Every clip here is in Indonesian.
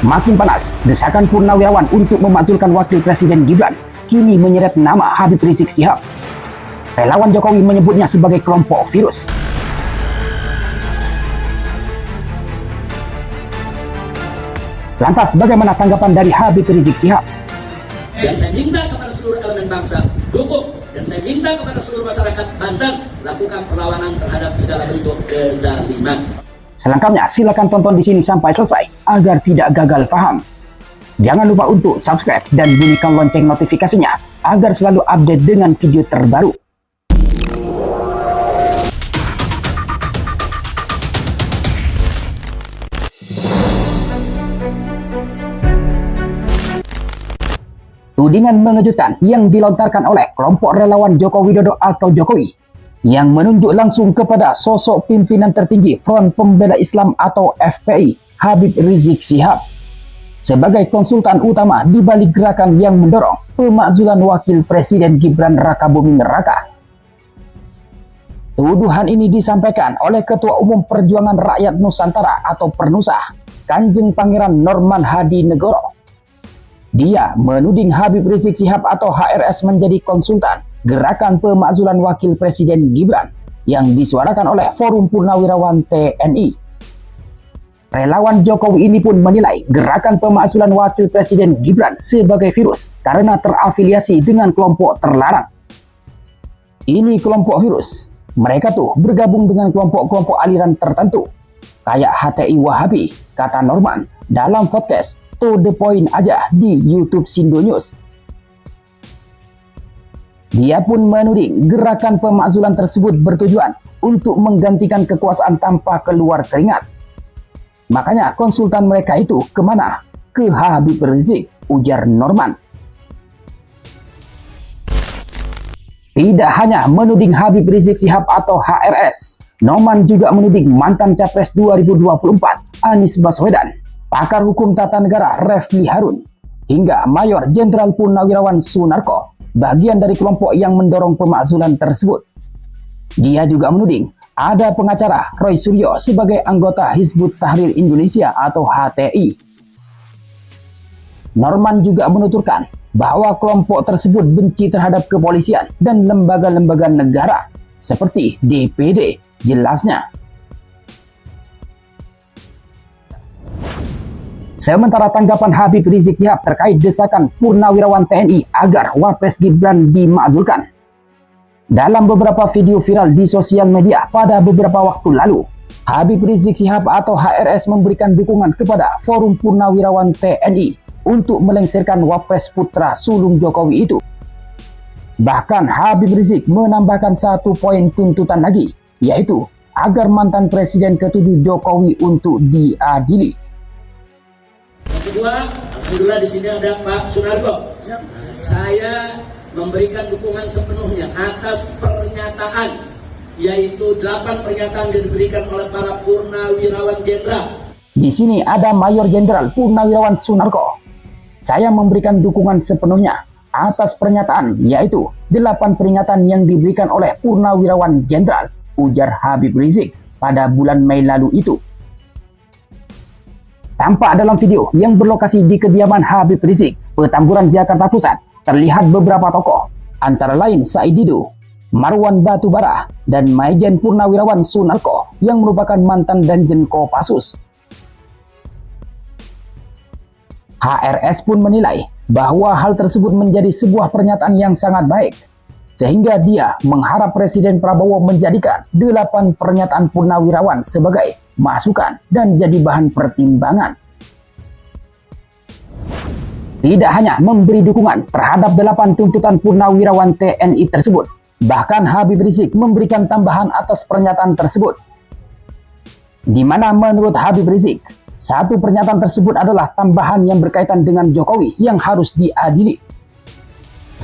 Makin panas, desakan Purnawirawan untuk memakzulkan Wakil Presiden Gibran kini menyeret nama Habib Rizik Syihab. Relawan Jokowi menyebutnya sebagai kelompok virus. Lantas, bagaimana tanggapan dari Habib Rizik Syihab? Dan saya minta kepada seluruh elemen bangsa dukung, dan saya minta kepada seluruh masyarakat Banten lakukan perlawanan terhadap segala bentuk kezaliman. Selengkapnya silakan tonton di sini sampai selesai agar tidak gagal paham. Jangan lupa untuk subscribe dan bunyikan lonceng notifikasinya agar selalu update dengan video terbaru. Tudingan mengejutkan yang dilontarkan oleh kelompok relawan Joko Widodo atau Jokowi yang menunjuk langsung kepada sosok pimpinan tertinggi Front Pembela Islam atau FPI, Habib Rizik Syihab, sebagai konsultan utama di balik gerakan yang mendorong pemakzulan Wakil Presiden Gibran Rakabuming Raka. Tuduhan ini disampaikan oleh Ketua Umum Perjuangan Rakyat Nusantara atau Pernusa, Kanjeng Pangeran Norman Hadi Negoro. Dia menuding Habib Rizik Syihab atau HRS menjadi konsultan gerakan pemakzulan Wakil Presiden Gibran yang disuarakan oleh Forum Purnawirawan TNI. Relawan Jokowi ini pun menilai gerakan pemakzulan Wakil Presiden Gibran sebagai virus karena terafiliasi dengan kelompok terlarang. Ini kelompok virus. Mereka tuh bergabung dengan kelompok-kelompok aliran tertentu, kayak HTI Wahabi, kata Norman dalam podcast To The Point aja di YouTube Sindo News. Dia pun menuding gerakan pemakzulan tersebut bertujuan untuk menggantikan kekuasaan tanpa keluar keringat. Makanya konsultan mereka itu kemana? Ke Habib Rizik, ujar Norman. Tidak hanya menuding Habib Rizik Syihab atau HRS, Norman juga menuding mantan Capres 2024 Anies Baswedan, pakar hukum tata negara Refli Harun, hingga Mayor Jenderal Purnawirawan Sunarko, bagian dari kelompok yang mendorong pemakzulan tersebut. Dia juga menuding ada pengacara Roy Suryo sebagai anggota Hizbut Tahrir Indonesia atau HTI. Norman juga menuturkan bahwa kelompok tersebut benci terhadap kepolisian dan lembaga-lembaga negara seperti DPD, jelasnya. Sementara tanggapan Habib Rizik Syihab terkait desakan Purnawirawan TNI agar Wapres Gibran dimakzulkan. Dalam beberapa video viral di sosial media pada beberapa waktu lalu, Habib Rizik Syihab atau HRS memberikan dukungan kepada Forum Purnawirawan TNI untuk melengsarkan Wapres putra sulung Jokowi itu. Bahkan Habib Rizik menambahkan satu poin tuntutan lagi, yaitu agar mantan Presiden ke-7 Jokowi untuk diadili. Kedua, alhamdulillah di sini ada Pak Sunarko. Saya memberikan dukungan sepenuhnya atas pernyataan, yaitu 8 pernyataan yang diberikan oleh para Purnawirawan Jenderal. Di sini ada Mayor Jenderal Purnawirawan Sunarko. Saya memberikan dukungan sepenuhnya atas pernyataan, yaitu 8 peringatan yang diberikan oleh Purnawirawan Jenderal, ujar Habib Rizik pada bulan Mei lalu itu. Tampak dalam video yang berlokasi di kediaman Habib Rizik, Petamburan, Jakarta Pusat, terlihat beberapa tokoh, antara lain Said Didu, Marwan Batubara, dan Maijen Purnawirawan Sunarko yang merupakan mantan Danjen Kopassus. HRS pun menilai bahwa hal tersebut menjadi sebuah pernyataan yang sangat baik, sehingga dia mengharap Presiden Prabowo menjadikan 8 pernyataan Purnawirawan sebagai masukan dan jadi bahan pertimbangan. Tidak hanya memberi dukungan terhadap 8 tuntutan Purnawirawan TNI tersebut, bahkan Habib Rizik memberikan tambahan atas pernyataan tersebut, di mana menurut Habib Rizik, satu pernyataan tersebut adalah tambahan yang berkaitan dengan Jokowi yang harus diadili.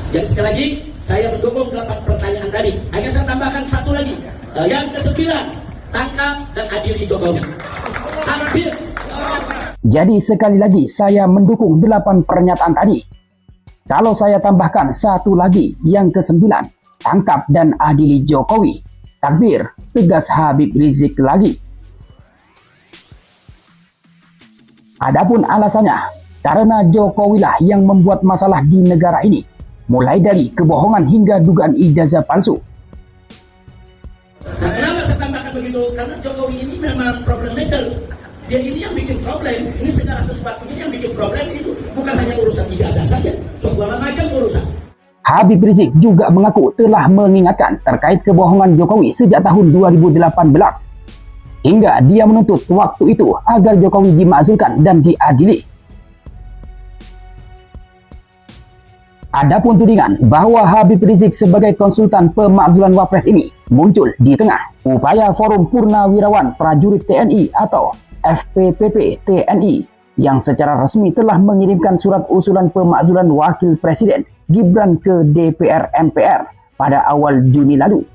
Jadi sekali lagi, saya mendukung 8 pertanyaan tadi. Hanya saya tambahkan satu lagi. Yang ke-9, tangkap dan adili Jokowi. Hampir. Jadi sekali lagi saya mendukung 8 pernyataan tadi. Kalau saya tambahkan satu lagi, yang ke-9, tangkap dan adili Jokowi. Takbir, tegas Habib Rizik lagi. Adapun alasannya, karena Jokowi lah yang membuat masalah di negara ini, mulai dari kebohongan hingga dugaan ijazah palsu. Nah, kenapa saya tambahkan begitu? Karena Jokowi ini memang problemaker. Dia ini yang bikin problem. Ini segala sesuatunya yang bikin problem itu bukan hanya urusan ijazah saja, segala macam urusan. Habib Rizik juga mengaku telah mengingatkan terkait kebohongan Jokowi sejak tahun 2018. Hingga dia menuntut waktu itu agar Jokowi dimakzulkan dan diadili. Adapun tudingan bahwa Habib Rizik sebagai konsultan pemakzulan Wapres ini muncul di tengah upaya Forum Purnawirawan Prajurit TNI atau FPPP TNI yang secara resmi telah mengirimkan surat usulan pemakzulan Wakil Presiden Gibran ke DPR MPR pada awal Juni lalu.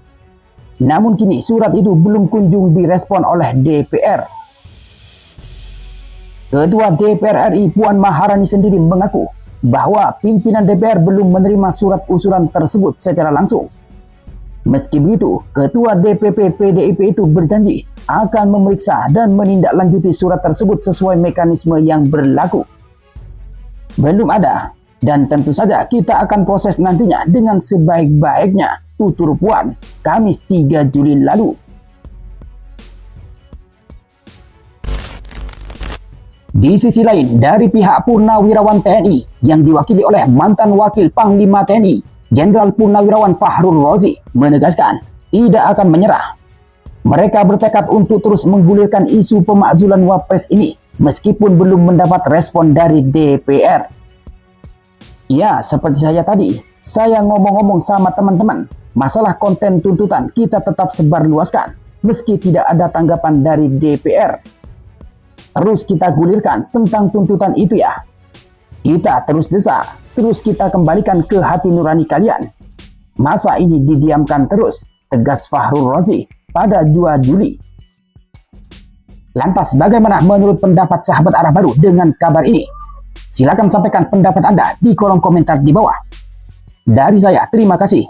Namun kini surat itu belum kunjung direspon oleh DPR. Ketua DPR RI Puan Maharani sendiri mengaku bahwa pimpinan DPR belum menerima surat usulan tersebut secara langsung. Meski begitu, Ketua DPP PDIP itu berjanji akan memeriksa dan menindaklanjuti surat tersebut sesuai mekanisme yang berlaku. Belum ada, dan tentu saja kita akan proses nantinya dengan sebaik-baiknya, tutur Puan, Kamis 3 Juli lalu. Di sisi lain, dari pihak Purnawirawan TNI yang diwakili oleh mantan Wakil Panglima TNI, Jenderal Purnawirawan Fahrul Razi, menegaskan tidak akan menyerah. Mereka bertekad untuk terus menggulirkan isu pemakzulan Wapres ini, meskipun belum mendapat respon dari DPR. Ya, seperti saya tadi, saya ngomong-ngomong sama teman-teman, masalah konten tuntutan kita tetap sebarluaskan, meski tidak ada tanggapan dari DPR. Terus kita gulirkan tentang tuntutan itu ya. Kita terus desak, terus kita kembalikan ke hati nurani kalian. Masa ini didiamkan terus, tegas Fahrul Razi pada 2 Juli. Lantas bagaimana menurut pendapat sahabat Arah Baru dengan kabar ini? Silakan sampaikan pendapat Anda di kolom komentar di bawah. Dari saya, terima kasih.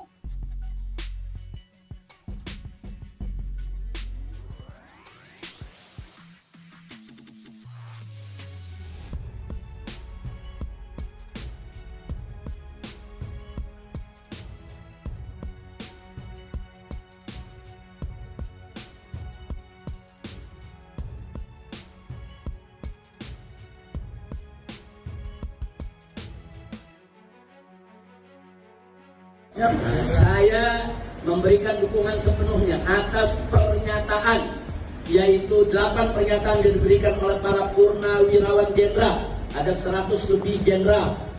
Saya memberikan dukungan sepenuhnya atas pernyataan, yaitu 8 pernyataan yang diberikan oleh para purnawirawan jenderal. Ada 100 lebih jenderal